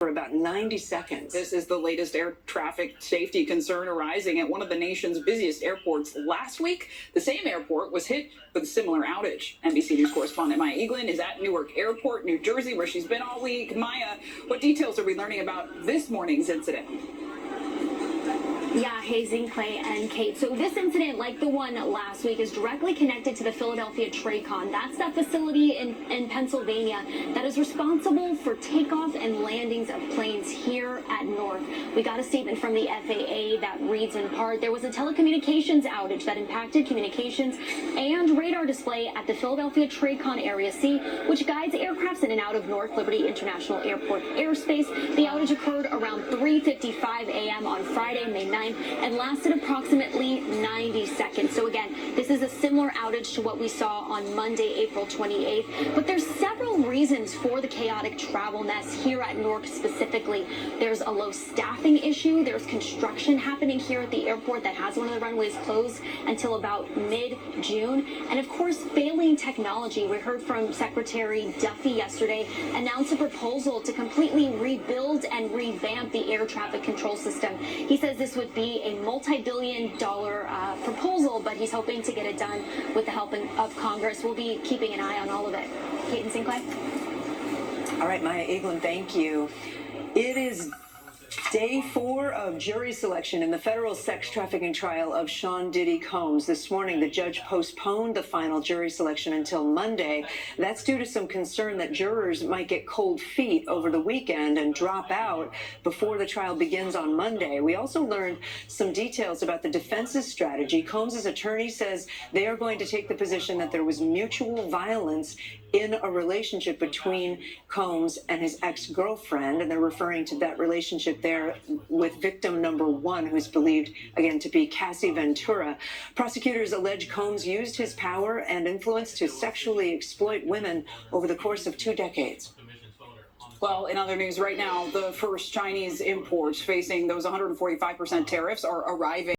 for about 90 seconds. This is the latest air traffic safety concern arising at one of the nation's busiest airports. Last week, the same airport was hit with a similar outage. NBC News correspondent Maya Eaglin is at Newark Airport, New Jersey, where she's been all week. Maya, what details are we learning about this morning's incident? Yeah, Hazing, Clay, and Kate. So this incident, like the one last week, is directly connected to the Philadelphia TRACON. That's that facility in Pennsylvania that is responsible for takeoff and landings of planes here at Newark. We got a statement from the FAA that reads in part, there was a telecommunications outage that impacted communications and radar display at the Philadelphia TRACON Area C, which guides aircrafts in and out of Newark Liberty International Airport airspace. The outage occurred around 3:55 a.m. on Friday, May 9th. And lasted approximately 90 seconds. So again, this is a similar outage to what we saw on Monday, April 28th. But there's several reasons for the chaotic travel mess here at Newark specifically. There's a low staffing issue. There's construction happening here at the airport that has one of the runways closed until about mid-June. And of course, failing technology. We heard from Secretary Duffy yesterday announce a proposal to completely rebuild and revamp the air traffic control system. He says this would be a multi-billion-dollar proposal, but he's hoping to get it done with the help of Congress. We'll be keeping an eye on all of it. Kate and Sinclair. All right, Maya Eaglin, thank you. It is Day 4 of jury selection in the federal sex trafficking trial of Sean Diddy Combs. This morning, the judge postponed the final jury selection until Monday. That's due to some concern that jurors might get cold feet over the weekend and drop out before the trial begins on Monday. We also learned some details about the defense's strategy. Combs' attorney says they are going to take the position that there was mutual violence in a relationship between Combs and his ex-girlfriend, and they're referring to that relationship there with victim number 1, who's believed, again, to be Cassie Ventura. Prosecutors allege Combs used his power and influence to sexually exploit women over the course of 2 decades. Well, in other news right now, the first Chinese imports facing those 145% tariffs are arriving.